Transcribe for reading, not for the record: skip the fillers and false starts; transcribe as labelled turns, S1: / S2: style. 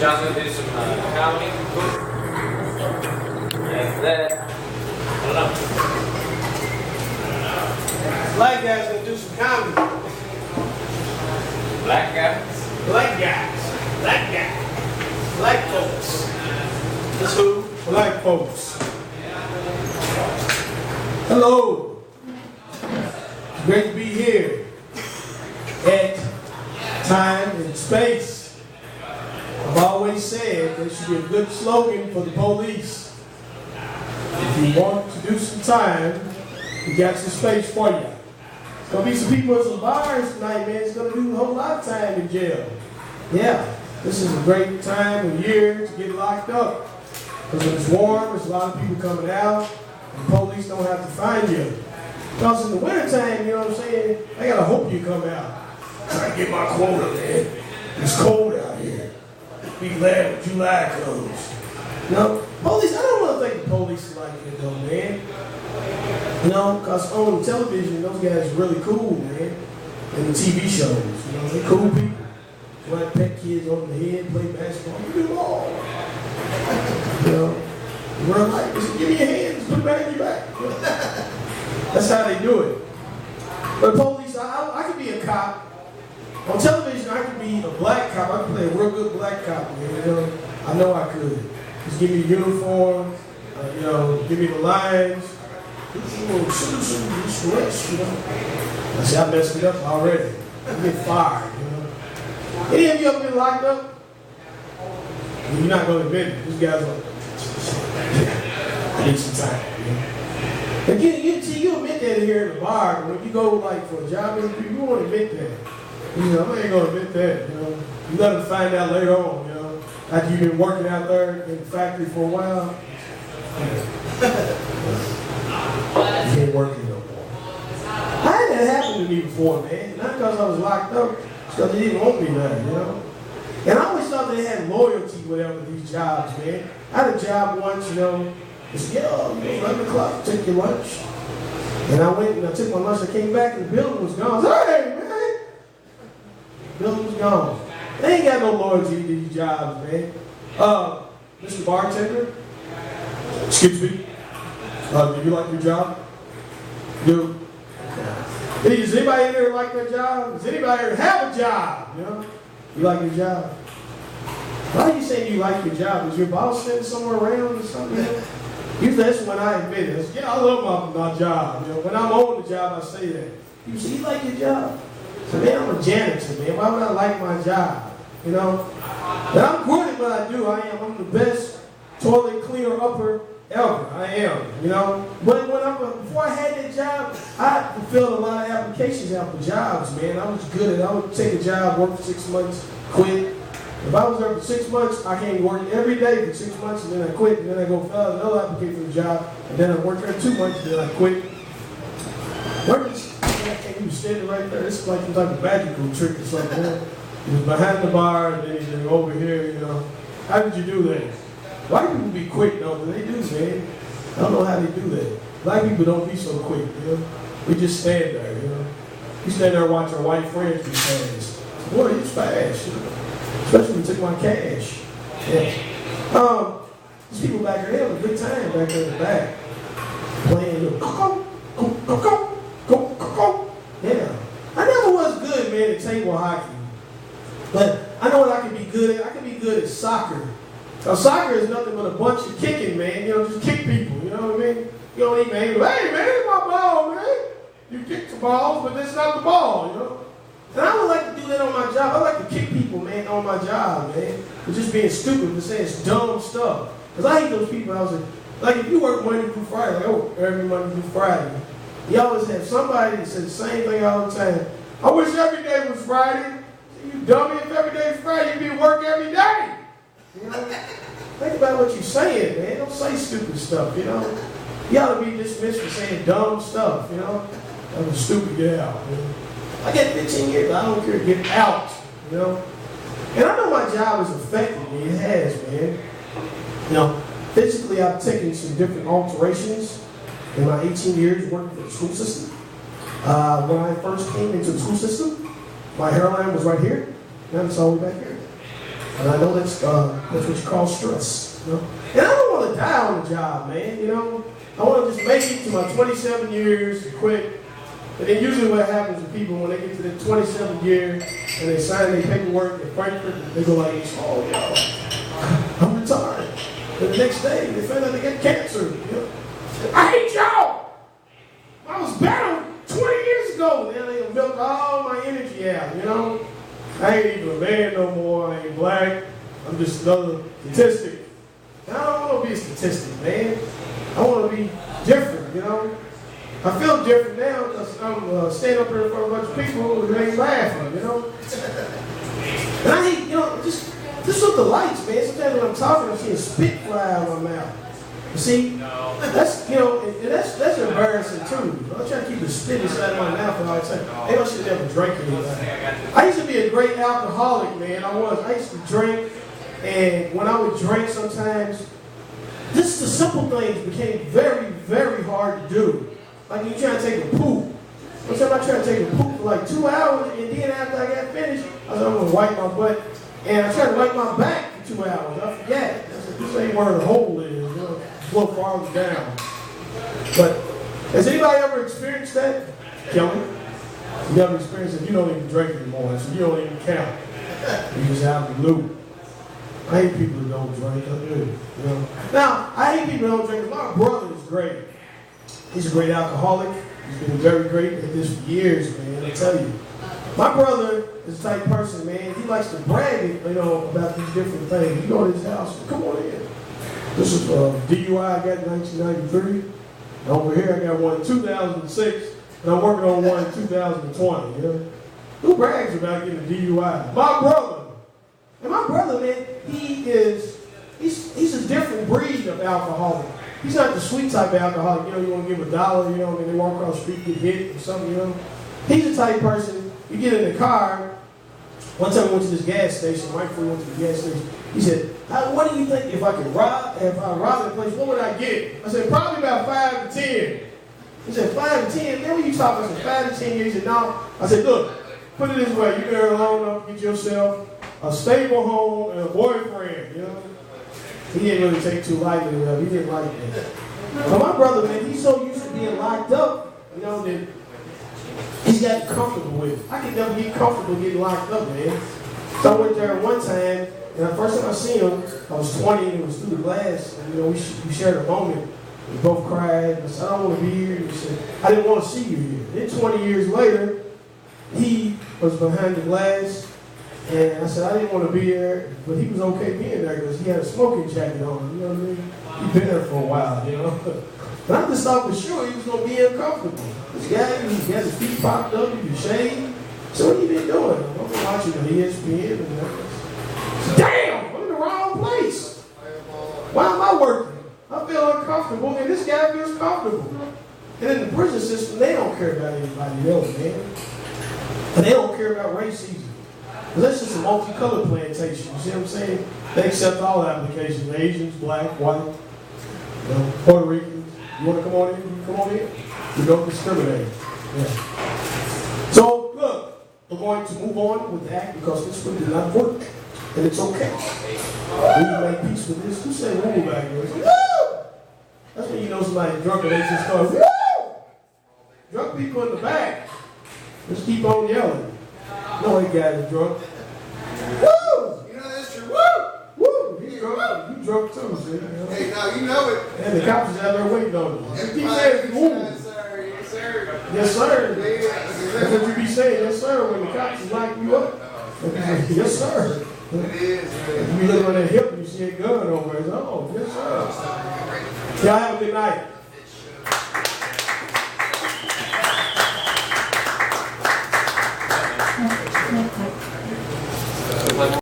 S1: John's gonna do some comedy. And then, I don't know.
S2: Black guys gonna do some comedy.
S1: Black guys?
S2: Black guys. Black guys. Black folks. That's who? Black folks. Hello. Great to be here at time and space. I've always said there should be a good slogan for the police. If you want to do some time, we got some space for you. There's gonna be some people in some bars tonight, man. It's gonna do a whole lot of time in jail. Yeah, this is a great time of year to get locked up. Because when it's warm, there's a lot of people coming out, and police don't have to find you. Because in the wintertime, you know what I'm saying, I gotta hope you come out. Try to get my quota, man. It's cold out here. Be glad when July comes. You know, police, I don't want to think the police is like it though, man. You know, because on television, those guys are really cool, man. And the TV shows, you know, they're cool people. You want to pet kids on the head, play basketball, you do it all. You know, real life, just give me your hands, put it behind your back. You know? That's how they do it. But police, I could be a cop. On television, I could be a black cop. I could play a real good black cop, man. You know, I know I could. Just give me the uniform, you know, give me the lines. You know. I see, I messed it up already. I get fired, you know. Any of you ever been locked up? You're not going to admit it. These guys are like, I need some time, you know. And you admit that here in the bar, but when you go like for a job interview, you won't admit that. You know, I ain't gonna admit that, you know. You let them find out later on, you know. After you've been working out there in the factory for a while. You ain't working no more. I had that happen to me before, man. Not because I was locked up, it's because they didn't want me there, you know. And I always thought they had loyalty, whatever, these jobs, man. I had a job once, you know. It's, you know, 11 o'clock, take your lunch. And I went and I took my lunch, I came back and the building was gone. I said, hey, man. The building was gone. They ain't got no loyalty to these jobs, man. Mr. Bartender, excuse me. Do you like your job? Do? Does anybody in there like their job? Does anybody here have a job? You know? You like your job? Why are you saying you like your job? Is your boss sitting somewhere around or something? Usually that's when I admit it. Yeah, I love my job. You know, when I'm on the job, I say that. You say, you like your job? So man, I'm a janitor, man. Why would I like my job? You know? But I'm good at what I do. I am. I'm the best toilet cleaner upper ever. I am. You know? But before I had that job, I fulfilled a lot of applications out for jobs, man. I was good at it. I would take a job, work for 6 months, quit. If I was there for 6 months, I came to work every day for 6 months, and then I quit, and then I go fill out another application for the job, and then I work there 2 months, and then I quit. He was standing right there. This is like some type of magical trick or something. He was behind the bar, and then he's over here, you know. How did you do that? White people be quick, though, but they do, man. I don't know how they do that. Black people don't be so quick, you know. We just stand there, you know. We stand there and watch our white friends be fast. Boy, he's fast, you know. Especially when we took my cash. Yeah. These people back there, they have a good time back there in the back. Playing, you know, yeah. I never was good, man, at table hockey. But I know what I can be good at. I can be good at soccer. Now, soccer is nothing but a bunch of kicking, man. You know, just kick people, you know what I mean? You don't even hey, man, it's my ball, man. You kick the balls, but that's not the ball, you know? And I would like to do that on my job. I like to kick people, man, on my job, man. For just being stupid, for saying dumb stuff. Because I hate those people. I was like, if you work Monday through Friday, like, oh, every Monday through Friday, you always have somebody that says the same thing all the time. I wish every day was Friday. You dummy, if every day is Friday, you'd be at work every day. You know? Think about what you're saying, man. Don't say stupid stuff, you know? You ought to be dismissed for saying dumb stuff, you know? That was stupid, get out, you know? I get 15 years, I don't care, get out, you know? And I know my job has affected me, it has, man. You know, physically I've taken some different alterations in my 18 years working for the school system. When I first came into the school system, my hairline was right here, now it's all the way back here. And I know that's what you call stress. You know? And I don't want to die on the job, man. You know, I want to just make it to my 27 years and quit. And then usually what happens to people when they get to the 27th year and they sign their paperwork in Frankfurt, they go like this, oh, yo, I'm retired. And the next day, they find out they got cancer. You know? I hate y'all. I was better 20 years ago. Now they milk all my energy out, you know? I ain't even a man no more. I ain't black. I'm just another statistic. And I don't want to be a statistic, man. I want to be different, you know? I feel different now because I'm standing up here in front of a bunch of people who ain't laughing, you know? And I hate, you know, just with the lights, man. Sometimes when I'm talking, I'm seeing spit fly out of my mouth. You see? That's, you know, and that's embarrassing too. I'm trying to keep the spit inside of my mouth all the time. Maybe I should never drink anything. I used to be a great alcoholic, man. I used to drink, and when I would drink sometimes, just the simple things became very, very hard to do. Like you trying to take a poop. One time I tried to take a poop for like 2 hours, and then after I got finished, I said, I'm going to wipe my butt. And I tried to wipe my back for 2 hours. I forgot. I said, this ain't where the hole is. You know, flow farther down. But has anybody ever experienced that? Kelly? You never experienced it. You don't even drink anymore, so you don't even count. You just out of the loop. I hate people that don't drink. I do. You know? Now, I hate people that don't drink. My brother is great. He's a great alcoholic. He's been very great at this for years, man. I tell you. My brother is the type of person, man, he likes to brag, you know, about these different things. You go to his house, come on in. This is DUI I got in 1993. And over here I got one in 2006, and I'm working on one in 2020, you know. Who brags about getting a DUI? My brother. And my brother, man, he's a different breed of alcoholic. He's not the sweet type of alcoholic, you know, you want to give $1, you know, and they walk across the street, get hit or something, you know. He's the type of person, you get in the car. One time I went to this gas station, right before we went to the gas station. He said, what do you think if I rob the place, what would I get? I said, probably about 5 to 10. He said, 5 to 10? Man, what are you talking about? I said, 5 to 10 years. He said, no. I said, look, put it this way. You've been here long enough to get yourself a stable home and a boyfriend, you know? He didn't really take too lightly with that. He didn't like that. But my brother, man, he's so used to being locked up, you know, that he's gotten comfortable with it. I could never get comfortable getting locked up, man. So I went there one time, and the first time I seen him, I was 20, and it was through the glass, and, you know, we shared a moment. We both cried. I said, I don't want to be here. He said, I didn't want to see you here. Then 20 years later, he was behind the glass, and I said, I didn't want to be there, but he was okay being there because he had a smoking jacket on, you know what I mean? He'd been there for a while, you know? But I just thought for sure he was going to be uncomfortable. This guy, he had his feet popped up, he was shaved. So what have you been doing? I've been watching the ESPN and that. Damn, I'm in the wrong place. Why am I working? I feel uncomfortable, and this guy feels comfortable. And in the prison system, they don't care about anybody else, man. And they don't care about racism. That's just a multicolored plantation, you see what I'm saying? They accept all applications, Asians, black, white, you know, Puerto Ricans. You want to come on in? You come on in. We don't discriminate. Yeah. So, look, we're going to move on with that because this one did not work. And it's okay. We make peace with this. Who said woo back there? Woo! That's when you know somebody's drunk and they just start, woo! Drunk people in the back. Just keep on yelling. No, that guy is drunk. Woo!
S3: You know that's true. Woo!
S2: Woo! He's drunk. You drunk too, see? You know?
S3: Hey, now you know it.
S2: And the cops is out there waiting on you. You keep saying, woo!
S3: Yes, sir. Yes, sir.
S2: Yes, sir.
S3: Yeah.
S2: That's what you be saying, yes, sir, when the cops is locking you up. Yes, sir.
S3: It is, man.
S2: You be looking on that hip and you see a gun over there. Oh, yes, sir. Y'all have a good night.